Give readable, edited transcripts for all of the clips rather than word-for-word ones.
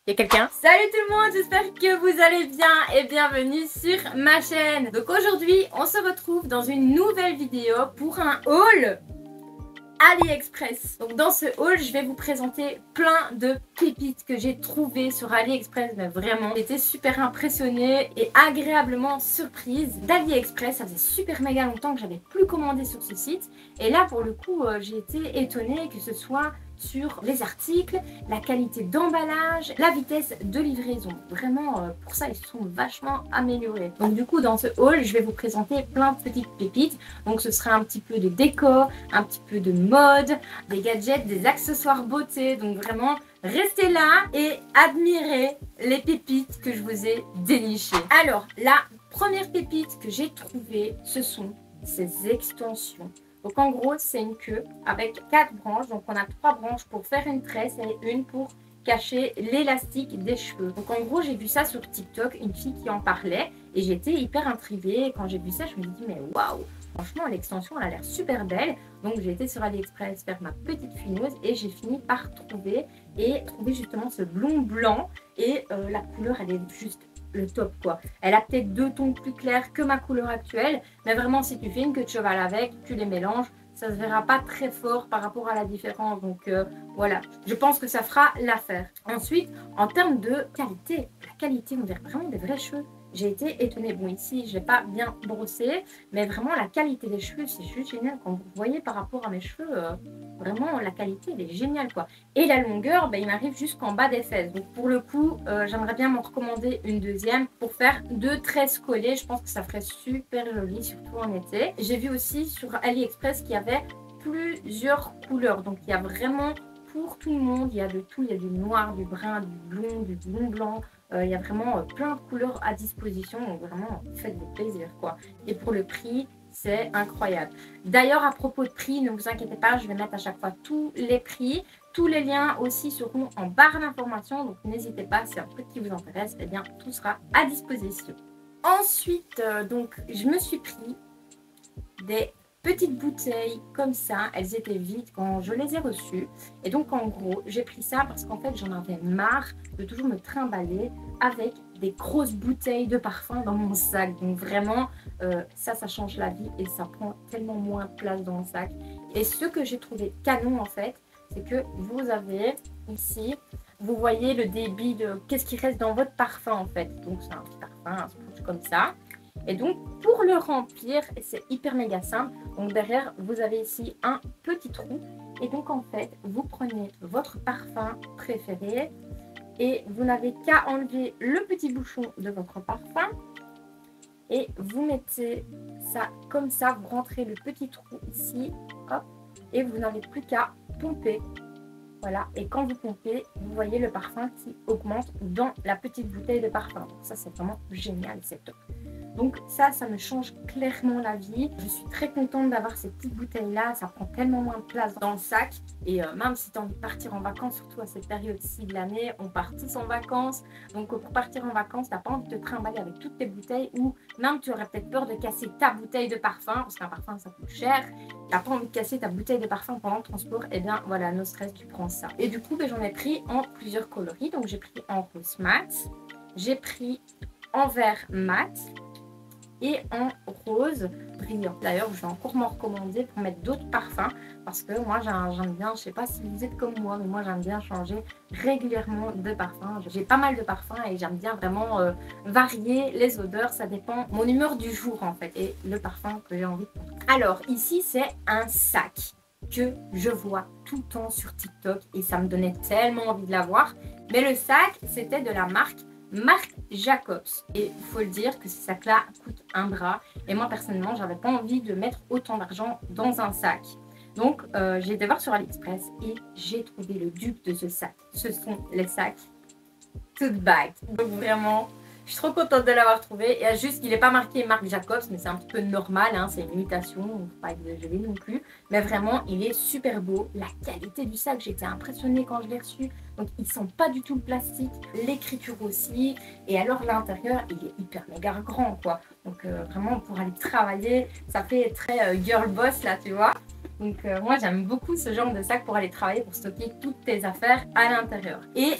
Y'a quelqu'un? Salut tout le monde, j'espère que vous allez bien et bienvenue sur ma chaîne. Donc aujourd'hui, on se retrouve dans une nouvelle vidéo pour un haul AliExpress. Donc dans ce haul, je vais vous présenter plein de pépites que j'ai trouvées sur AliExpress. Mais vraiment, j'étais super impressionnée et agréablement surprise d'AliExpress. Ça faisait super méga longtemps que j'avais plus commandé sur ce site. Et là, pour le coup, j'ai été étonnée que ce soit sur les articles, la qualité d'emballage, la vitesse de livraison. Vraiment, pour ça, ils se sont vachement améliorés. Donc du coup, dans ce haul, je vais vous présenter plein de petites pépites. Donc ce sera un petit peu de déco, un petit peu de mode, des gadgets, des accessoires beauté. Donc vraiment, restez là et admirez les pépites que je vous ai dénichées. Alors, la première pépite que j'ai trouvée, ce sont ces extensions. Donc en gros, c'est une queue avec 4 branches. Donc on a 3 branches pour faire une tresse et une pour cacher l'élastique des cheveux. Donc en gros, j'ai vu ça sur TikTok, une fille qui en parlait et j'étais hyper intriguée. Et quand j'ai vu ça, je me suis dit mais waouh, franchement l'extension elle a l'air super belle. Donc j'ai été sur AliExpress faire ma petite fouineuse et j'ai fini par trouver justement ce blond blanc et la couleur elle est juste le top quoi. Elle a peut-être 2 tons plus clairs que ma couleur actuelle, mais vraiment si tu fais une queue de cheval avec, tu les mélanges, ça se verra pas très fort par rapport à la différence. Donc voilà, je pense que ça fera l'affaire. Ensuite, en termes de qualité, la qualité on dirait vraiment des vrais cheveux. J'ai été étonnée. Bon, ici, je n'ai pas bien brossé, mais vraiment, la qualité des cheveux, c'est juste génial. Quand vous voyez par rapport à mes cheveux, vraiment, la qualité, elle est géniale, quoi. Et la longueur, il m'arrive jusqu'en bas des fesses. Donc, pour le coup, j'aimerais bien m'en recommander une deuxième pour faire 2 tresses collées. Je pense que ça ferait super joli, surtout en été. J'ai vu aussi sur AliExpress qu'il y avait plusieurs couleurs. Donc, il y a vraiment pour tout le monde. Il y a de tout. Il y a du noir, du brun, du blond blanc. Il y a vraiment plein de couleurs à disposition, donc vraiment faites-vous plaisir quoi. Et pour le prix, c'est incroyable. D'ailleurs, à propos de prix, ne vous inquiétez pas, je vais mettre à chaque fois tous les prix. Tous les liens aussi seront en barre d'informations, donc n'hésitez pas, si un truc qui vous intéresse, eh bien tout sera à disposition. Ensuite, donc je me suis pris des petites bouteilles comme ça, elles étaient vides quand je les ai reçues. Et donc en gros, j'ai pris ça parce qu'en fait j'en avais marre de toujours me trimballer avec des grosses bouteilles de parfum dans mon sac. Donc vraiment, ça change la vie et ça prend tellement moins de place dans le sac. Et ce que j'ai trouvé canon en fait, c'est que vous avez ici, vous voyez le débit de qu'est-ce qui reste dans votre parfum en fait. Donc c'est un petit parfum, un spruce comme ça. Et donc pour le remplir, c'est hyper méga simple. Donc derrière, vous avez ici un petit trou. Et donc en fait, vous prenez votre parfum préféré et vous n'avez qu'à enlever le petit bouchon de votre parfum. Et vous mettez ça comme ça, vous rentrez le petit trou ici, hop, et vous n'avez plus qu'à pomper. Voilà, et quand vous pompez, vous voyez le parfum qui augmente dans la petite bouteille de parfum. Donc ça, c'est vraiment génial, c'est top. Donc ça me change clairement la vie. Je suis très contente d'avoir ces petites bouteilles-là. Ça prend tellement moins de place dans le sac. Et même si tu as envie de partir en vacances, surtout à cette période-ci de l'année, on part tous en vacances. Donc pour partir en vacances, tu n'as pas envie de te trimballer avec toutes tes bouteilles. Ou même tu aurais peut-être peur de casser ta bouteille de parfum. Parce qu'un parfum, ça coûte cher. Tu n'as pas envie de casser ta bouteille de parfum pendant le transport. Et bien voilà, no stress, tu prends ça. Et du coup, j'en ai pris en plusieurs coloris. Donc j'ai pris en rose mat. J'ai pris en vert mat. Et en rose brillant. D'ailleurs, je vais encore m'en recommander pour mettre d'autres parfums parce que moi j'aime bien, je sais pas si vous êtes comme moi, mais moi j'aime bien changer régulièrement de parfum. J'ai pas mal de parfums et j'aime bien vraiment varier les odeurs, ça dépend mon humeur du jour en fait et le parfum que j'ai envie de prendre. Alors ici c'est un sac que je vois tout le temps sur TikTok et ça me donnait tellement envie de l'avoir. Mais le sac c'était de la marque Jacobs. Et il faut le dire que ce sac-là coûte un bras. Et moi, personnellement, j'avais pas envie de mettre autant d'argent dans un sac. Donc, j'ai été voir sur AliExpress et j'ai trouvé le dupe de ce sac. Ce sont les sacs Tote Bag. Donc, vraiment, je suis trop contente de l'avoir trouvé. Et juste, il n'est pas marqué marque Jacobs, mais c'est un petit peu normal. Hein, c'est une imitation, il ne faut pas exagérer non plus. Mais vraiment, il est super beau. La qualité du sac, j'étais impressionnée quand je l'ai reçu. Donc, il ne sent pas du tout le plastique. L'écriture aussi. Et alors, l'intérieur, il est hyper méga grand, quoi. Donc, vraiment, pour aller travailler, ça fait très girl boss, là, tu vois. Donc moi j'aime beaucoup ce genre de sac pour aller travailler, pour stocker toutes tes affaires à l'intérieur. Et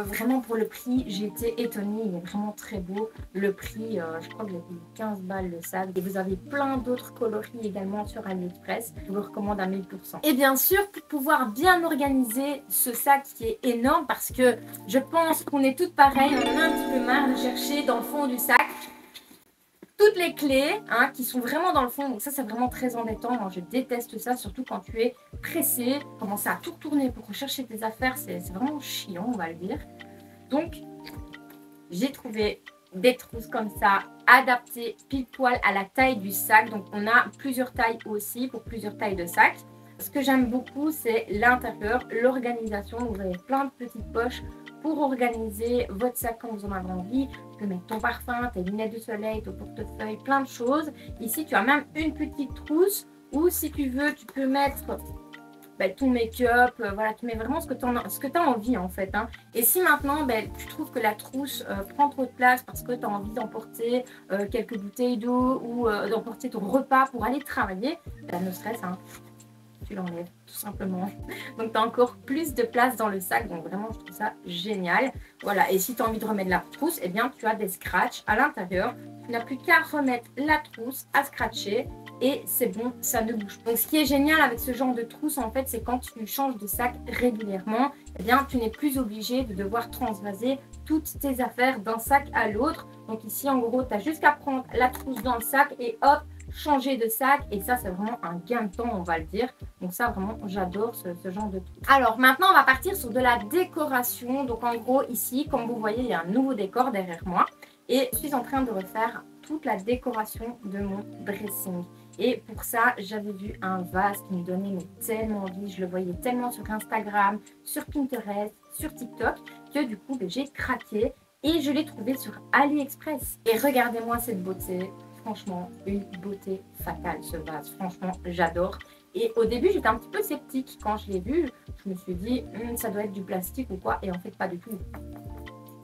vraiment pour le prix, j'ai été étonnée, il est vraiment très beau. Le prix, je crois que j'ai payé 15 balles le sac. Et vous avez plein d'autres coloris également sur AliExpress. Je vous recommande à 1000%. Et bien sûr, pour pouvoir bien organiser ce sac qui est énorme, parce que je pense qu'on est toutes pareilles, on a un petit peu marre de chercher dans le fond du sac toutes les clés hein, qui sont vraiment dans le fond. Donc ça c'est vraiment très embêtant. Moi je déteste ça, surtout quand tu es pressé, commencer à tout retourner pour rechercher tes affaires, c'est vraiment chiant, on va le dire. Donc j'ai trouvé des trousses comme ça, adaptées pile poil à la taille du sac. Donc on a plusieurs tailles aussi, pour plusieurs tailles de sac. Ce que j'aime beaucoup, c'est l'intérieur, l'organisation. Vous avez plein de petites poches pour organiser votre sac quand vous en avez envie. Tu peux mettre ton parfum, tes lunettes de soleil, ton portefeuille, plein de choses. Ici, tu as même une petite trousse où si tu veux, tu peux mettre ton make-up. Voilà, tu mets vraiment ce que tu as envie en fait. Hein. Et si maintenant, tu trouves que la trousse prend trop de place parce que tu as envie d'emporter quelques bouteilles d'eau ou d'emporter ton repas pour aller travailler, no stress, hein. Tu l'enlèves tout simplement. Donc tu as encore plus de place dans le sac. Donc vraiment je trouve ça génial. Voilà, et si tu as envie de remettre la trousse, eh bien tu as des scratchs à l'intérieur. Tu n'as plus qu'à remettre la trousse à scratcher et c'est bon, ça ne bouge pas. Donc ce qui est génial avec ce genre de trousse en fait, c'est quand tu changes de sac régulièrement, eh bien tu n'es plus obligé de devoir transvaser toutes tes affaires d'un sac à l'autre. Donc ici en gros, tu as juste qu'à prendre la trousse dans le sac et hop, changer de sac, et ça c'est vraiment un gain de temps, on va le dire. Donc ça vraiment j'adore ce genre de truc. Alors maintenant on va partir sur de la décoration. Donc en gros ici comme vous voyez il y a un nouveau décor derrière moi et je suis en train de refaire toute la décoration de mon dressing. Et pour ça j'avais vu un vase qui me donnait tellement envie, je le voyais tellement sur Instagram, sur Pinterest, sur TikTok que du coup j'ai craqué et je l'ai trouvé sur AliExpress. Et regardez-moi cette beauté. Franchement, une beauté fatale ce vase. Franchement, j'adore. Et au début, j'étais un petit peu sceptique. Quand je l'ai vu, je me suis dit, ça doit être du plastique ou quoi. Et en fait, pas du tout.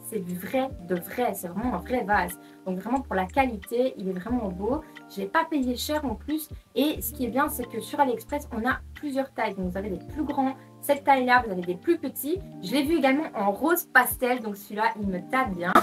C'est du vrai de vrai. C'est vraiment un vrai vase. Donc vraiment, pour la qualité, il est vraiment beau. Je l'ai pas payé cher en plus. Et ce qui est bien, c'est que sur AliExpress, on a plusieurs tailles. Donc vous avez des plus grands. Cette taille-là, vous avez des plus petits. Je l'ai vu également en rose pastel. Donc celui-là, il me tape bien.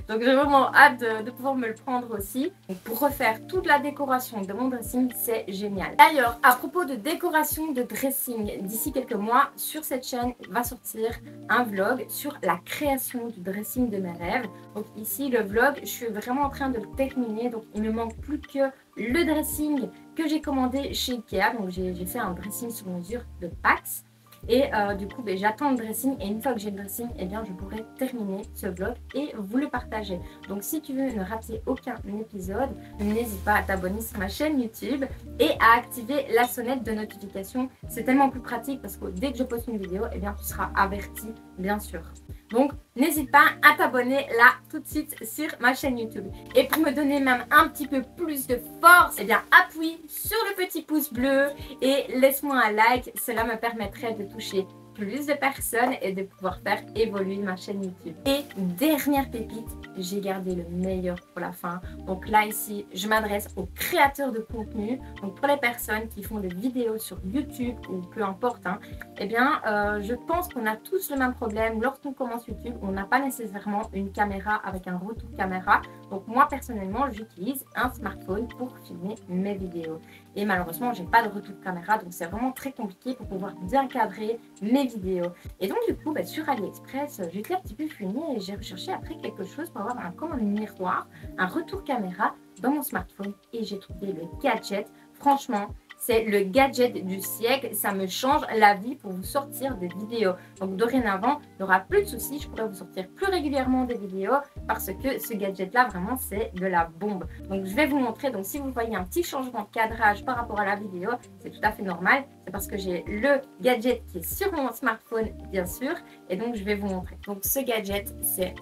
Donc j'ai vraiment hâte de pouvoir me le prendre aussi. Donc pour refaire toute la décoration de mon dressing, c'est génial. D'ailleurs, à propos de décoration de dressing, d'ici quelques mois, sur cette chaîne va sortir un vlog sur la création du dressing de mes rêves. Donc ici, le vlog, je suis vraiment en train de le terminer. Donc il me manque plus que le dressing que j'ai commandé chez Ikea. Donc j'ai fait un dressing sur mesure de Pax. Et du coup, j'attends le dressing et une fois que j'ai le dressing, eh bien, je pourrai terminer ce vlog et vous le partager. Donc si tu veux ne rater aucun épisode, n'hésite pas à t'abonner sur ma chaîne YouTube et à activer la sonnette de notification. C'est tellement plus pratique parce que dès que je poste une vidéo, eh bien, tu seras averti, bien sûr. Donc, n'hésite pas à t'abonner là tout de suite sur ma chaîne YouTube. Et pour me donner même un petit peu plus de force, eh bien, appuie sur le petit pouce bleu et laisse-moi un like. Cela me permettrait de toucher plus de personnes et de pouvoir faire évoluer ma chaîne YouTube. Et dernière pépite, j'ai gardé le meilleur pour la fin. Donc là ici, je m'adresse aux créateurs de contenu. Donc pour les personnes qui font des vidéos sur YouTube ou peu importe, hein, eh bien je pense qu'on a tous le même problème. Lorsqu'on commence YouTube, on n'a pas nécessairement une caméra avec un retour caméra. Donc moi personnellement, j'utilise un smartphone pour filmer mes vidéos. Et malheureusement, j'ai pas de retour caméra, donc c'est vraiment très compliqué pour pouvoir bien cadrer mes vidéos. Et donc du coup, sur AliExpress, j'étais un petit peu fouinée et j'ai recherché après quelque chose pour avoir comme un miroir, un retour caméra dans mon smartphone. Et j'ai trouvé le gadget. Franchement, c'est le gadget du siècle. Ça me change la vie pour vous sortir des vidéos. Donc dorénavant, il n'y aura plus de soucis. Je pourrai vous sortir plus régulièrement des vidéos parce que ce gadget-là, vraiment, c'est de la bombe. Donc je vais vous montrer. Donc si vous voyez un petit changement de cadrage par rapport à la vidéo, c'est tout à fait normal. C'est parce que j'ai le gadget qui est sur mon smartphone, bien sûr. Et donc je vais vous montrer. Donc ce gadget, c'est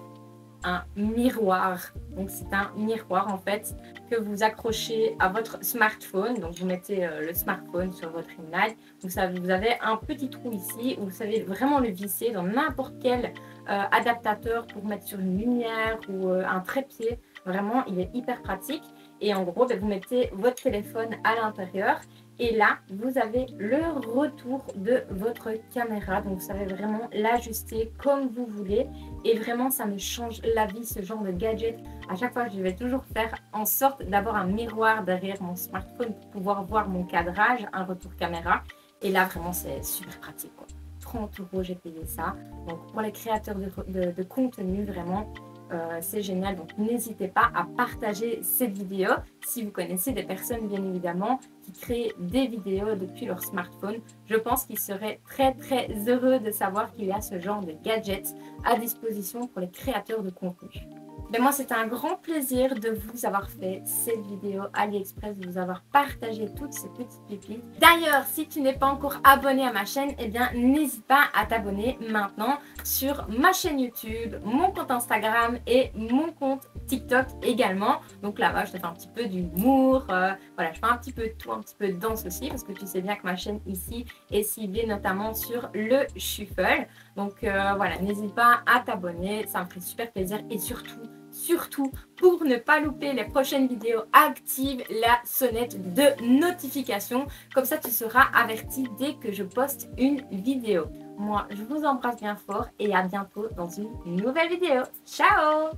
un miroir. Donc c'est un miroir en fait que vous accrochez à votre smartphone. Donc vous mettez le smartphone sur votre ring. Vous avez un petit trou ici où vous savez vraiment le visser dans n'importe quel adaptateur pour mettre sur une lumière ou un trépied. Vraiment, il est hyper pratique. Et en gros, vous mettez votre téléphone à l'intérieur Et là, vous avez le retour de votre caméra. Donc, vous savez vraiment l'ajuster comme vous voulez. Et vraiment, ça me change la vie, ce genre de gadget. À chaque fois, je vais toujours faire en sorte d'avoir un miroir derrière mon smartphone pour pouvoir voir mon cadrage, un retour caméra. Et là, vraiment, c'est super pratique, quoi. 30 €, j'ai payé ça. Donc, pour les créateurs de contenu, vraiment, c'est génial. Donc, n'hésitez pas à partager cette vidéo si vous connaissez des personnes, bien évidemment, qui créent des vidéos depuis leur smartphone. Je pense qu'ils seraient très, très heureux de savoir qu'il y a ce genre de gadgets à disposition pour les créateurs de contenu. Mais moi, c'était un grand plaisir de vous avoir fait cette vidéo AliExpress, de vous avoir partagé toutes ces petites pépites. D'ailleurs, si tu n'es pas encore abonné à ma chaîne, eh bien, n'hésite pas à t'abonner maintenant sur ma chaîne YouTube, mon compte Instagram et mon compte TikTok également. Donc là-bas, je te fais un petit peu d'humour, voilà, je fais un petit peu de tout, un petit peu de danse aussi, parce que tu sais bien que ma chaîne ici est ciblée notamment sur le shuffle. Donc voilà, n'hésite pas à t'abonner, ça me ferait super plaisir et surtout, pour ne pas louper les prochaines vidéos, active la sonnette de notification. Comme ça, tu seras averti dès que je poste une vidéo. Moi, je vous embrasse bien fort et à bientôt dans une nouvelle vidéo. Ciao!